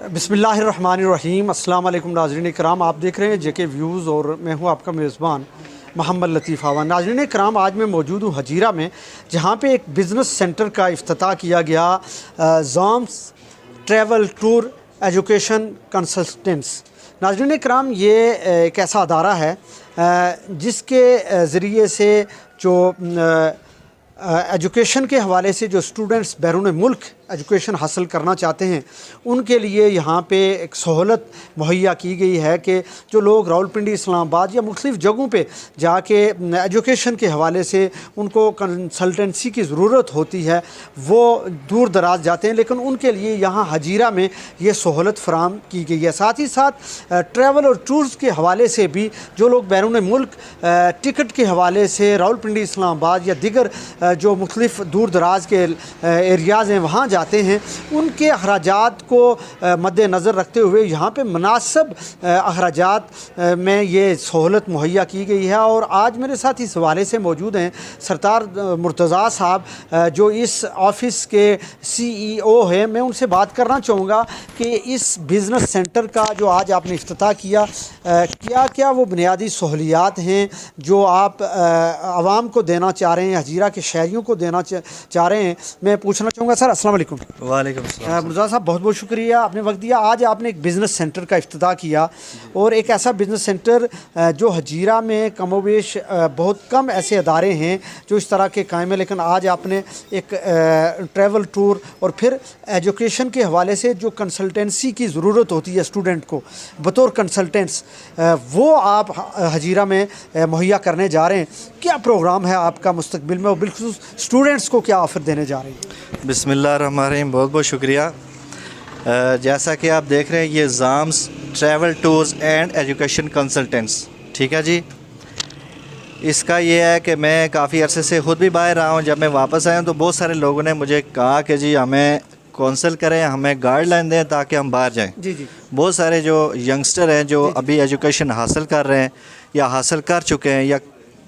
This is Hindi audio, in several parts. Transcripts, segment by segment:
बिस्मिल्लाहिर्रहमानिर्रहीम। अस्सलाम वालेकुम नाज़रीन कराम, आप देख रहे हैं जेके व्यूज़ और मैं हूं आपका मेज़बान मोहम्मद लतीफ़ आवा। नाज़रीन कराम, आज मैं मौजूद हूं हजीरा में, जहां पे एक बिज़नेस सेंटर का इफ्तिताह किया गया। ज़ाम्स ट्रैवल टूर एजुकेशन कंसल्टेंट्स। नाज़रीन कराम, ये एक ऐसा अदारा है जिसके ज़रिए से जो एजुकेशन के हवाले से जो स्टूडेंट्स बैरून मुल्क एजुकेशन हासिल करना चाहते हैं, उनके लिए यहाँ पे एक सहूलत मुहैया की गई है कि जो लोग रावलपिंडी, इस्लामाबाद या मुख्तलिफ़ जगहों पे जाके एजुकेशन के हवाले से उनको कंसल्टेंसी की ज़रूरत होती है, वो दूर दराज जाते हैं, लेकिन उनके लिए यहाँ हजीरा में ये सहूलत फ़राहम की गई है। साथ ही साथ ट्रैवल और टूर्स के हवाले से भी जो लोग बैरून मुल्क टिकट के हवाले से रावलपिंडी, इस्लामाबाद या दिगर जो मुख्तलिफ़ दूर दराज के एरियाज़ हैं वहाँ जाते हैं, उनके अखराजात को मद्देनज़र रखते हुए यहाँ पे मुनासिब अखराजात में ये सहूलत मुहैया की गई है। और आज मेरे साथ इस हवाले से मौजूद हैं सरदार मुर्तज़ा साहब, जो इस ऑफ़िस के CEO हैं। मैं उनसे बात करना चाहूँगा कि इस बिज़नेस सेंटर का जो आज आपने इफ्तिताह किया, क्या क्या वो बुनियादी सहूलियात हैं जो आप आवाम को देना चाह रहे हैं, हजीरा के शहरियों को देना चाह रहे हैं। मैं पूछना चाहूँगा सर। अस्सलाम वालेकुम। वालेकुम अस्सलाम। मुर्तज़ा साहब, बहुत बहुत शुक्रिया, आपने वक्त दिया। आज आपने एक बिज़नेस सेंटर का इफ्तिताह किया, और एक ऐसा बिज़नेस सेंटर जो हजीरा में कमोवेश बहुत कम ऐसे अदारे हैं जो इस तरह के कायम हैं, लेकिन आज आपने एक ट्रैवल टूर और फिर एजुकेशन के हवाले से जो कंसल्टेंसी की ज़रूरत होती है स्टूडेंट को बतौर कंसल्टेंट्स, वो आप हजीरा में मुहैया करने जा रहे हैं। क्या प्रोग्राम है आपका मुस्तकबिल में, और बिल्कुल स्टूडेंट्स को क्या ऑफ़र देने जा रहे हैं? बिस्मिल्लाहिर्रहमानिर्रहीम, बहुत बहुत शुक्रिया। जैसा कि आप देख रहे हैं, ये Zams travel tours and education consultants, ठीक है जी। इसका ये है कि मैं काफ़ी अरसे से ख़ुद भी बाहर रहा हूँ। जब मैं वापस आया हूँ तो बहुत सारे लोगों ने मुझे कहा कि जी हमें काउंसल करें, हमें गाइडलाइन दें ताकि हम बाहर जाएं। जी जी। बहुत सारे जो यंगस्टर हैं जो अभी एजुकेशन हासिल कर रहे हैं या हासिल कर चुके हैं या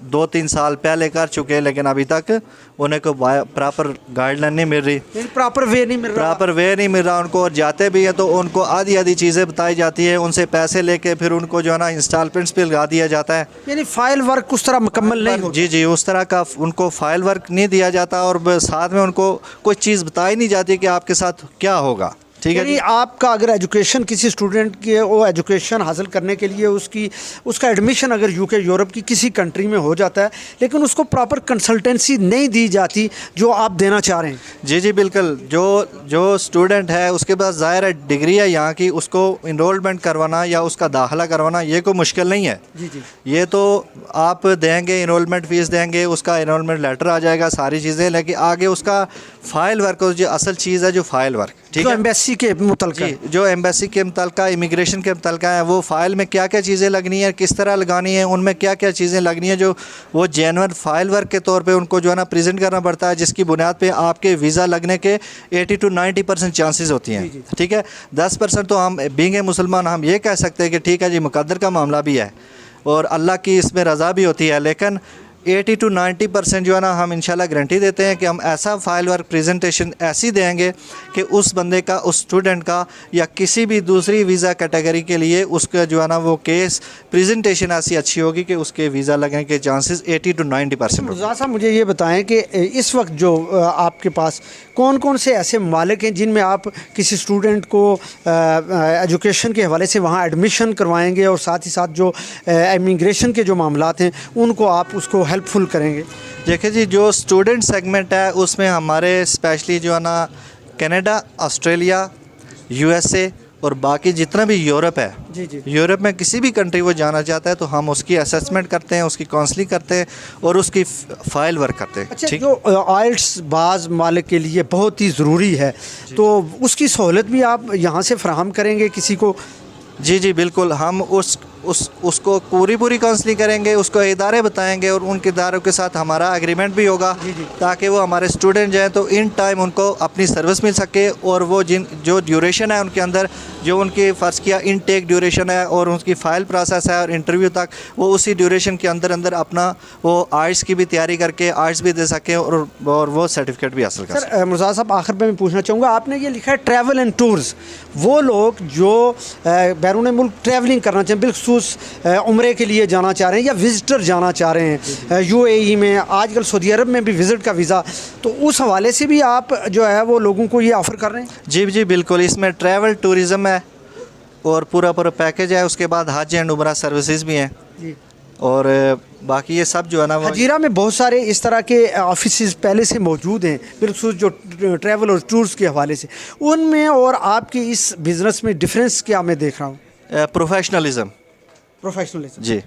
2-3 साल पहले कर चुके हैं, लेकिन अभी तक उन्हें को प्रॉपर गाइडलाइन नहीं मिल रही, प्रॉपर वे नहीं मिल रहा उनको। और जाते भी हैं तो उनको आधी चीज़ें बताई जाती है, उनसे पैसे लेके फिर उनको जो है ना इंस्टॉलमेंट्स पे लगा दिया जाता है, यानी फ़ाइल वर्क उस तरह मुकम्मल नहीं होता। जी, उस तरह का उनको फ़ाइल वर्क नहीं दिया जाता, और साथ में उनको कोई चीज़ बताई नहीं जाती कि आपके साथ क्या होगा। ठीक है जी। आपका अगर एजुकेशन किसी स्टूडेंट के वो एजुकेशन हासिल करने के लिए उसका एडमिशन अगर UK यूरोप की किसी कंट्री में हो जाता है, लेकिन उसको प्रॉपर कंसल्टेंसी नहीं दी जाती जो आप देना चाह रहे हैं। जी बिल्कुल। जो स्टूडेंट है उसके पास ज़ाहिर है डिग्री है यहाँ की, उसको इनरोलमेंट करवाना या उसका दाखिला करवाना ये कोई मुश्किल नहीं है। जी। ये तो आप देंगे, इनरोलमेंट फ़ीस देंगे, उसका इनरोलमेंट लेटर आ जाएगा, सारी चीज़ें, लेकिन आगे उसका फ़ाइल वर्क, जो असल चीज़ है, जो फ़ाइल वर्क, ठीक है, एम्बेसी के मुतल्लिक़, जो एम्बेसी के मुतल्लिक़, इमिग्रेशन के मुतल्लिक़ है, वो फ़ाइल में क्या क्या चीज़ें लगनी है, किस तरह लगानी है, उनमें क्या क्या चीज़ें लगनी है, जो वो जेन्युइन फ़ाइल वर्क के तौर पे उनको जो है ना प्रेजेंट करना पड़ता है, जिसकी बुनियाद पे आपके वीज़ा लगने के 80 to 90% चांसेस होती हैं। ठीक है, 10% तो हम बीइंग ए मुसलमान हम ये कह सकते हैं कि ठीक है जी, मुकद्दर का मामला भी है और अल्लाह की इसमें रज़ा भी होती है, लेकिन 80 to 90% जो है ना हम इंशाल्लाह गारंटी देते हैं कि हम ऐसा फ़ाइल वर्क प्रेजेंटेशन ऐसी देंगे कि उस बंदे का, उस स्टूडेंट का या किसी भी दूसरी वीज़ा कैटेगरी के लिए उसका जो है ना वो केस प्रेजेंटेशन ऐसी अच्छी होगी कि उसके वीज़ा लगने के चांसेस 80 to 90%। साहब, मुझे ये बताएं कि इस वक्त जो आपके पास कौन कौन से ऐसे ममालिक हैं जिनमें आप किसी स्टूडेंट को एजुकेशन के हवाले से वहाँ एडमिशन करवाएंगे, और साथ ही साथ जो इमिग्रेशन के जो मामलात हैं उनको आप उसको हेल्पफुल करेंगे? देखिए जी, जो स्टूडेंट सेगमेंट है उसमें हमारे स्पेशली जो है ना कनाडा, ऑस्ट्रेलिया, USA और बाकी जितना भी यूरोप है, जी। यूरोप में किसी भी कंट्री वो जाना चाहता है तो हम उसकी असेसमेंट करते हैं, उसकी काउंसलिंग करते हैं और उसकी फ़ाइल वर्क करते हैं। अच्छा, जो आइल्स बाज़ मालिक के लिए बहुत ही ज़रूरी है, तो उसकी सहूलत भी आप यहाँ से फ़राहम करेंगे किसी को? जी बिल्कुल। हम उसको पूरी काउंसलिंग करेंगे, उसको इदारे बताएंगे और उन इदारों के साथ हमारा एग्रीमेंट भी होगा ताकि वो हमारे स्टूडेंट जाएँ तो इन टाइम उनको अपनी सर्विस मिल सके और वो जो ड्यूरेशन है उनके अंदर, जो उनकी फ़र्ज़ किया इनटेक ड्यूरेशन है और उनकी फ़ाइल प्रोसेस है और इंटरव्यू तक, वो उसी ड्यूरेशन के अंदर अपना वो आर्ट्स की भी तैयारी करके आर्ट्स भी दे सकें और वो सर्टिफिकेट भी हासिल कर सकें। सर मुर्तज़ा साहब, आखिर में मैं पूछना चाहूँगा, आपने ये लिखा है ट्रैवल एंड टूर्स, वो लोग जो बैरून मुल्क ट्रैवलिंग करना चाहें, बिलखसूस उम्रे के लिए जाना चाह रहे हैं या विज़िटर जाना चाह रहे हैं UAE में, आजकल सऊदी अरब में भी विज़िट का वीज़ा, तो उस हवाले से भी आप जो है वो लोगों को ये ऑफ़र कर रहे हैं? जी बिल्कुल, इसमें ट्रैवल टूरिज़म है और पूरा पैकेज है, उसके बाद हज एंड उम्रा सर्विसेज भी हैं जी। और बाकी ये सब जो है ना हजीरा में बहुत सारे इस तरह के ऑफिस पहले से मौजूद हैं, बिल्कुल जो ट्रैवल और टूर्स के हवाले से, उनमें और आपके इस बिज़नेस में डिफरेंस क्या मैं देख रहा हूँ? प्रोफेशनलिज्म जी।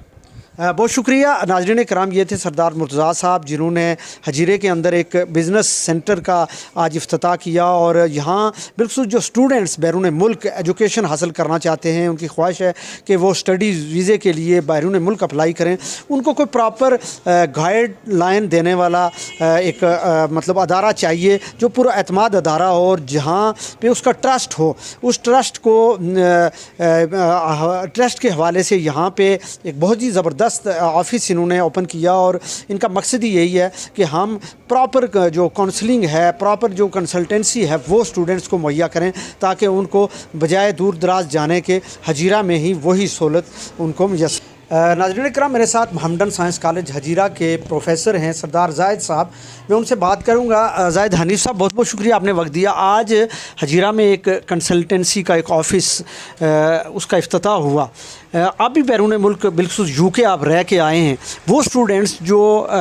बहुत शुक्रिया। नाज़रीन कराम, ये थे सरदार मुर्तज़ा साहब जिन्होंने हजीरे के अंदर एक बिज़नेस सेंटर का आज इफ्तिताह किया और यहाँ बिल्कुल जो स्टूडेंट्स बैरून मुल्क एजुकेशन हासिल करना चाहते हैं, उनकी ख्वाहिश है कि वो स्टडी वीज़े के लिए बैरून मुल्क अप्लाई करें, उनको कोई प्रॉपर गाइडलाइन देने वाला एक मतलब अदारा चाहिए जो पूरा एतमाद अदारा हो और जहाँ पे उसका ट्रस्ट हो। उस ट्रस्ट को ट्रस्ट के हवाले से यहाँ पे एक बहुत ही ज़बरदस्त ऑफिस इन्होंने ओपन किया और इनका मकसद ही यही है कि हम प्रॉपर जो काउंसलिंग है, प्रॉपर जो कंसल्टेंसी है वो स्टूडेंट्स को मुहैया करें ताकि उनको बजाय दूर दराज जाने के हजीरा में ही वही सहूलत उनको मुयस्सर। नाज़रीन इकराम, मेरे साथ मोहम्मदन साइंस कॉलेज हजीरा के प्रोफेसर हैं सरदार जायद साहब, मैं उनसे बात करूंगा। जायद हनीफ साहब, बहुत बहुत शुक्रिया आपने वक्त दिया। आज हजीरा में एक कंसल्टेंसी का एक ऑफ़िस उसका इफ्तिताह हुआ, आप भी बैरून मुल्क बिल्कुल UK आप रह के आए हैं, वो स्टूडेंट्स जो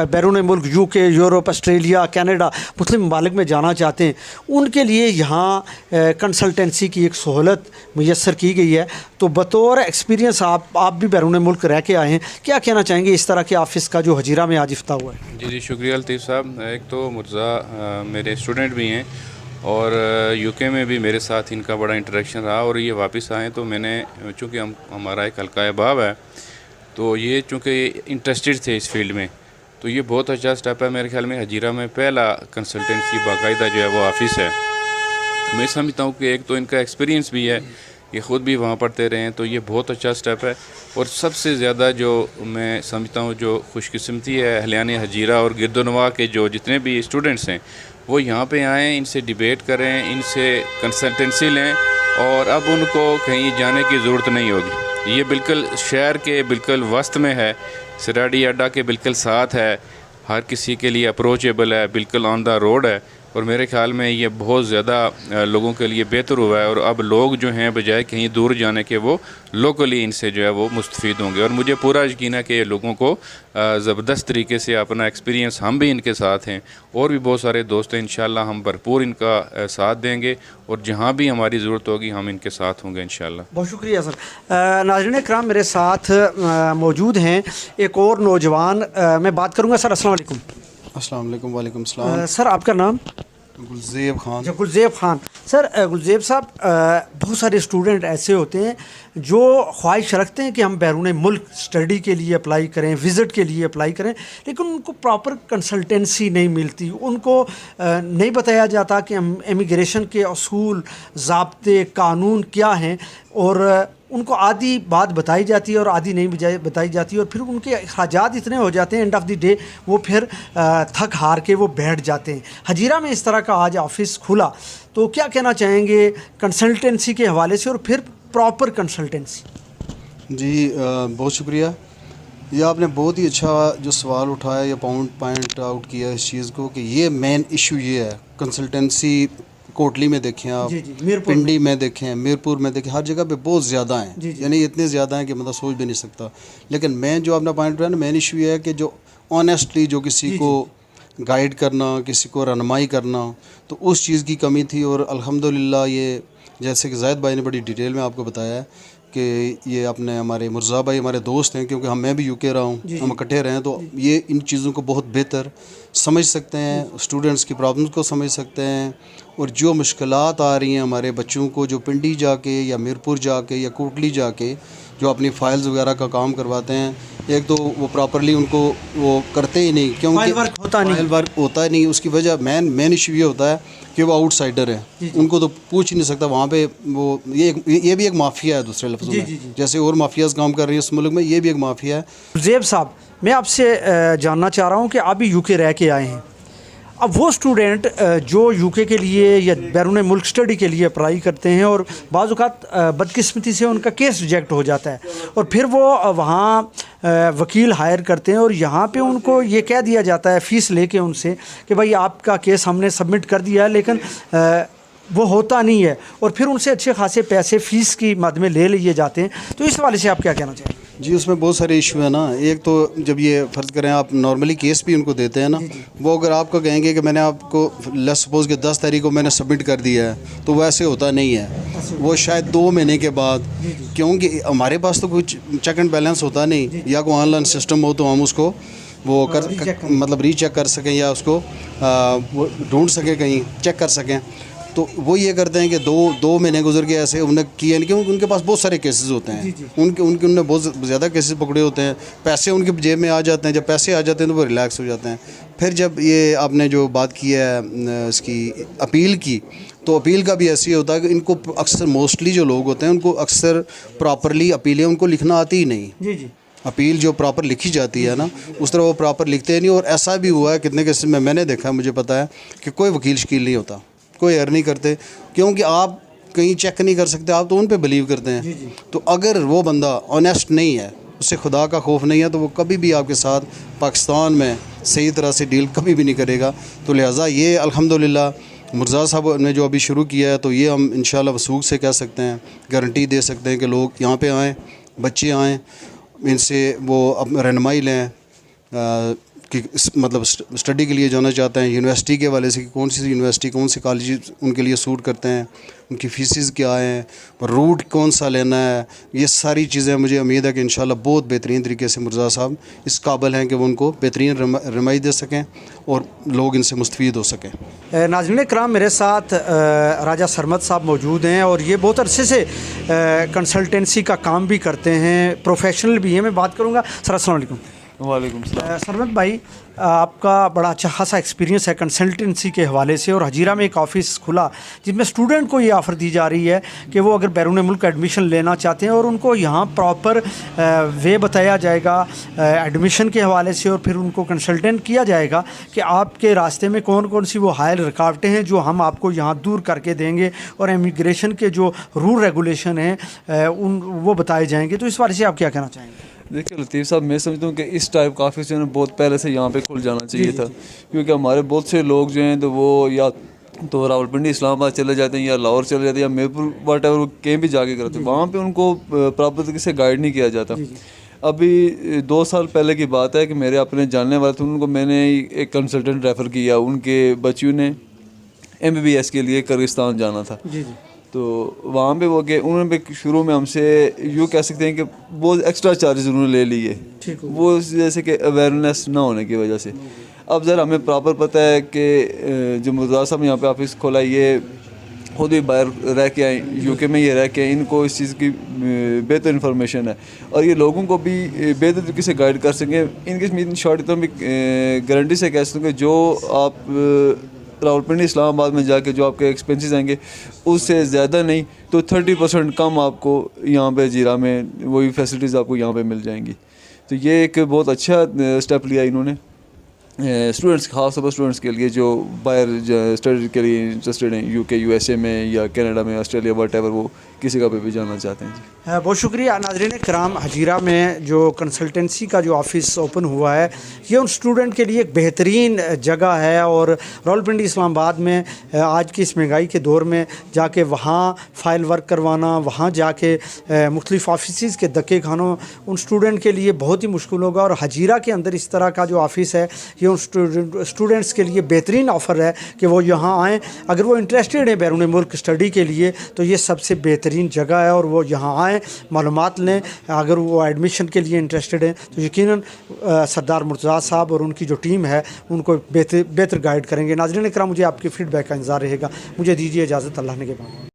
बैरून मुल्क UK, यूरोप, ऑस्ट्रेलिया, कनाडा मुस्लिम ममालिक में जाना चाहते हैं, उनके लिए यहाँ कंसल्टेंसी की एक सहूलत मुयस्सर की गई है। तो बतौर एक्सपीरियंस आप भी बैरून मुल्क रह के आए हैं, क्या कहना चाहेंगे इस तरह के ऑफ़िस का जो हजीरा में आज इफ्तिताह हुआ है? जी शुक्रिया लतीफ़ साहब। एक तो मुर्तज़ा मेरे स्टूडेंट भी हैं और UK में भी मेरे साथ इनका बड़ा इंटरेक्शन रहा और ये वापस आए तो मैंने, चूँकि हमारा एक हल्का अहबाब है तो ये चूँकि इंटरेस्टेड थे इस फील्ड में, तो ये बहुत अच्छा स्टेप है। मेरे ख्याल में हजीरा में पहला कंसल्टेंसी बाकायदा जो है वो ऑफिस है। मैं समझता हूँ कि एक तो इनका एक्सपीरियंस भी है, ये ख़ुद भी वहाँ पढ़ते रहे हैं, तो ये बहुत अच्छा स्टेप है। और सबसे ज़्यादा जो मैं समझता हूँ जो खुशकिस्मती है अहलियान हजीरा और गिरदोनवा के जो जितने भी स्टूडेंट्स हैं वो यहाँ पे आएँ, इनसे डिबेट करें, इनसे कंसल्टेंसी लें और अब उनको कहीं जाने की ज़रूरत नहीं होगी। ये बिल्कुल शहर के बिल्कुल वस्त में है, सिराडी अड्डा के बिल्कुल साथ है, हर किसी के लिए अप्रोचेबल है, बिल्कुल ऑन द रोड है और मेरे ख्याल में ये बहुत ज़्यादा लोगों के लिए बेहतर हुआ है। और अब लोग जो हैं बजाय कहीं दूर जाने के वो लोकली इनसे जो है वो मुस्तफ़ीद होंगे और मुझे पूरा यकीन है कि ये लोगों को ज़बरदस्त तरीके से अपना एक्सपीरियंस, हम भी इनके साथ हैं और भी बहुत सारे दोस्त हैं, इंशाल्लाह हम भरपूर इनका साथ देंगे और जहाँ भी हमारी ज़रूरत होगी हम इनके साथ होंगे इंशाल्लाह। बहुत शुक्रिया सर। नाज़रीन इकराम, मेरे साथ मौजूद हैं एक और नौजवान, मैं बात करूँगा। सर अस्सलाम वालेकुम। अस्सलाम वालेकुम। वालेकुम सलाम। सर आपका नाम? गुलज़ेब खान। गुलज़ेब खान। सर गुलज़ेब साहब, बहुत सारे स्टूडेंट ऐसे होते हैं जो ख्वाहिश रखते हैं कि हम बैरून मुल्क स्टडी के लिए अप्लाई करें, विज़िट के लिए अप्लाई करें, लेकिन उनको प्रॉपर कंसल्टेंसी नहीं मिलती, उनको नहीं बताया जाता कि हम इमिग्रेशन के असूल, ज़ाब्ते, कानून क्या हैं और उनको आधी बात बताई जाती है और आधी नहीं बताई जाती है और फिर उनके अखराजात इतने हो जाते हैं एंड ऑफ द डे वो फिर थक हार के वो बैठ जाते हैं। हजीरा में इस तरह का आज ऑफिस खुला, तो क्या कहना चाहेंगे कंसल्टेंसी के हवाले से और फिर प्रॉपर कंसल्टेंसी? जी बहुत शुक्रिया। ये आपने बहुत ही अच्छा जो सवाल उठाया या पॉइंट आउट किया इस चीज़ को कि ये मेन इशू ये है। कंसल्टेंसी कोटली में देखें आप, पिंडी में देखें, मीरपुर में देखें, हर जगह पे बहुत ज़्यादा हैं, यानी इतने ज़्यादा हैं कि मतलब सोच भी नहीं सकता। लेकिन मैं जो अपना पॉइंट रहा ना, मेन इशू ये है कि जो ऑनेस्टली जो किसी को गाइड करना, किसी को रहनुमाई करना, तो उस चीज़ की कमी थी। और अल्हम्दुलिल्लाह ये जैसे कि जायद भाई ने बड़ी डिटेल में आपको बताया है कि ये अपने हमारे मुर्तज़ा भाई हमारे दोस्त हैं, क्योंकि मैं भी UK रहा हूँ, हम इकट्ठे रहे हैं, तो ये इन चीज़ों को बहुत बेहतर समझ सकते हैं, स्टूडेंट्स की प्रॉब्लम्स को समझ सकते हैं, और जो मुश्किलात आ रही हैं हमारे बच्चों को जो पिंडी जाके या मीरपुर जाके या कोटली जाके जो अपनी फ़ाइल्स वगैरह का काम करवाते हैं, एक तो वो प्रॉपरली उनको वो करते ही नहीं, क्योंकि फाइल वर्क होता नहीं। फाइल वर्क होता ही नहीं। उसकी वजह मेन इशू ये होता है कि वो आउटसाइडर है, उनको तो पूछ ही नहीं सकता वहाँ पे। वो ये भी एक माफिया है दूसरे लफ्ज़ों में, जैसे और माफियाज काम कर रही है इस मुल्क में, ये भी एक माफिया है। ज़ेब साहब, मैं आपसे जानना चाह रहा हूँ कि आप भी यूके रह के आए हैं। अब वो स्टूडेंट जो यूके के लिए या बैरून मुल्क स्टडी के लिए अप्लाई करते हैं और बाज़ औक़ात बदकिस्मती से उनका केस रिजेक्ट हो जाता है और फिर वो वहाँ वकील हायर करते हैं और यहाँ पे उनको ये कह दिया जाता है फ़ीस लेके उनसे कि भाई आपका केस हमने सबमिट कर दिया है, लेकिन वो होता नहीं है और फिर उनसे अच्छे खासे पैसे फ़ीस की मद में ले लिए जाते हैं। तो इस हवाले से आप क्या कहना चाहेंगे? जी, उसमें बहुत सारे इशू है ना। एक तो जब ये फ़र्ज़ करें आप नॉर्मली केस भी उनको देते हैं ना, वो अगर आपको कहेंगे कि मैंने आपको लेट्स सपोज़ कि 10 तारीख को मैंने सबमिट कर दिया है, तो वैसे होता नहीं है। वो शायद 2 महीने के बाद, क्योंकि हमारे पास तो कुछ चेक एंड बैलेंस होता नहीं, या कोई ऑनलाइन सिस्टम हो तो हम उसको वो मतलब रीचेक कर सकें या उसको वो ढूंढ सकें, कहीं चेक कर सकें। तो वो ये करते हैं कि दो महीने गुजर गए ऐसे उन्हें किए नहीं, क्योंकि उनके पास बहुत सारे केसेस होते हैं। उनने बहुत ज़्यादा केसेस पकड़े होते हैं, पैसे उनके जेब में आ जाते हैं। जब पैसे आ जाते हैं तो वो रिलैक्स हो जाते हैं। फिर जब ये आपने जो बात की है इसकी अपील की, तो अपील का भी ऐसे ही होता है कि इनको अक्सर मोस्टली जो लोग होते हैं उनको अक्सर प्रॉपरली अपीलें उनको लिखना आती ही नहीं। जी। अपील जो प्रॉपर लिखी जाती है ना, उस तरह वो प्रॉपर लिखते ही नहीं। और ऐसा भी हुआ है कितने केसेस में मैंने देखा है, मुझे पता है कि कोई वकील शकील नहीं होता, कोई एयर नहीं करते, क्योंकि आप कहीं चेक नहीं कर सकते, आप तो उन पे बिलीव करते हैं। तो अगर वो बंदा ऑनेस्ट नहीं है, उससे खुदा का खौफ नहीं है, तो वो कभी भी आपके साथ पाकिस्तान में सही तरह से डील कभी भी नहीं करेगा। तो लिहाजा ये अल्हम्दुलिल्लाह मुर्ज़ा साहब ने जो अभी शुरू किया है, तो ये हम इंशाल्लाह वसूख से कह सकते हैं, गारंटी दे सकते हैं कि लोग यहाँ पे आएँ, बच्चे आएँ, इनसे वो अब रहनुमाई लें कि मतलब स्टडी के लिए जाना चाहते हैं, यूनिवर्सिटी के हवाले से कि कौन सी यूनिवर्सिटी, कौन से कॉलेज उनके लिए सूट करते हैं, उनकी फ़ीसिस क्या हैं, रूट कौन सा लेना है। ये सारी चीज़ें मुझे उम्मीद है कि इंशाल्लाह बहुत बेहतरीन तरीके से मुर्ज़ा साहब इस काबिल हैं कि वो उनको बेहतरीन रहनुमाई दे सकें और लोग इनसे मुस्तफ़ीद हो सकें। नाज़रीन कराम, मेरे साथ राजा सरमद साहब मौजूद हैं और ये बहुत अरसे से कंसल्टेंसी का काम भी करते हैं, प्रोफेशनल भी हैं। मैं बात करूँगा। सर अस्सलाम वालेकुम। वालेकुम सलाम। सरमद भाई, आपका बड़ा अच्छा खासा एक्सपीरियंस है कंसल्टेंसी के हवाले से और हजीरा में एक ऑफ़िस खुला जिसमें स्टूडेंट को ये ऑफ़र दी जा रही है कि वो अगर बैरून मुल्क एडमिशन लेना चाहते हैं और उनको यहाँ प्रॉपर वे बताया जाएगा एडमिशन के हवाले से, और फिर उनको कंसल्टेंट किया जाएगा कि आपके रास्ते में कौन कौन सी वो हायल रुकावटें हैं जो हम आपको यहाँ दूर करके देंगे, और इमिग्रेशन के जो रूल रेगुलेशन हैं वो बताए जाएंगे। तो इस बारे से आप क्या कहना चाहेंगे? देखिए लतीफ़ साहब, मैं समझता हूँ कि इस टाइप का ऑफिस जो है बहुत पहले से यहाँ पे खुल जाना चाहिए था, क्योंकि हमारे बहुत से लोग जो हैं तो वो या तो रावलपिंडी इस्लामाबाद चले जाते हैं या लाहौर चले जाते हैं या मीरपुर वट एवर, वो कहीं भी जाके करते हैं, वहाँ पे उनको प्रॉपर तरीके से गाइड नहीं किया जाता। अभी 2 साल पहले की बात है कि मेरे अपने जानने वाले थे, उनको मैंने एक कंसल्टेंट रेफ़र किया, उनके बच्चों ने MBBS के लिए किर्गिस्तान जाना था। तो वहाँ पे वो गए, उन्होंने भी शुरू में हमसे यूँ कह सकते हैं कि बहुत एक्स्ट्रा चार्जेस उन्होंने ले लिए, वो जैसे कि अवेयरनेस ना होने की वजह से। अब ज़रा हमें प्रॉपर पता है कि जो मुर्ज़ा साहब यहाँ पे ऑफिस खोला, ये खुद भी बाहर रह के आए, UK में ये रह के आए, इनको इस चीज़ की बेहतर इन्फॉर्मेशन है और ये लोगों को भी बेहतर तरीके से गाइड कर सकें। इनके शॉर्ट इतना भी गारंटी से कह सकते हैं कि जो आप रावलपिंडी इस्लामाबाद में जाके जो आपके एक्सपेंसेस आएंगे उससे ज़्यादा नहीं तो 30% कम आपको यहाँ पे जीरा में वही फैसिलिटीज़ आपको यहाँ पे मिल जाएंगी। तो ये एक बहुत अच्छा स्टेप लिया इन्होंने स्टूडेंट्स, खास तौर पर स्टूडेंट्स के लिए जो बाहर स्टडी के लिए इंटरेस्टेड हैं, UK USA में या कनाडा में, ऑस्ट्रेलिया, वट एवर, वो किसी का भी जाना चाहते हैं। जी बहुत शुक्रिया। नाज़रीन कराम, हजीरा में जो कंसल्टेंसी का जो ऑफ़िस ओपन हुआ है, ये उन स्टूडेंट के लिए एक बेहतरीन जगह है और रावलपिंडी इस्लामाबाद में आज की इस महंगाई के दौर में जाके वहाँ फ़ाइल वर्क करवाना, वहाँ जाके मुख्तलिफ़ ऑफिस के धक्के खाना उन स्टूडेंट के लिए बहुत ही मुश्किल होगा। और हजीरा के अंदर इस तरह का जो ऑफ़िस है, ये उन स्टूडेंट्स के लिए बेहतरीन ऑफ़र है कि वो यहाँ आएँ। अगर वो इंटरेस्टेड हैं बैरून मुल्क स्टडी के लिए, तो ये सबसे बेहतरीन बेहतरीन जगह है और वो यहाँ आएँ, मालूमात लें। अगर वो एडमिशन के लिए इंटरेस्टेड हैं तो यकीनन सरदार मुर्तज़ा साहब और उनकी जो टीम है उनको बेहतर गाइड करेंगे। नाज़रीन इकराम, मुझे आपके फ़ीडबैक का इंतज़ार रहेगा। मुझे दीजिए इजाज़त, अल्लाह ने के बाद।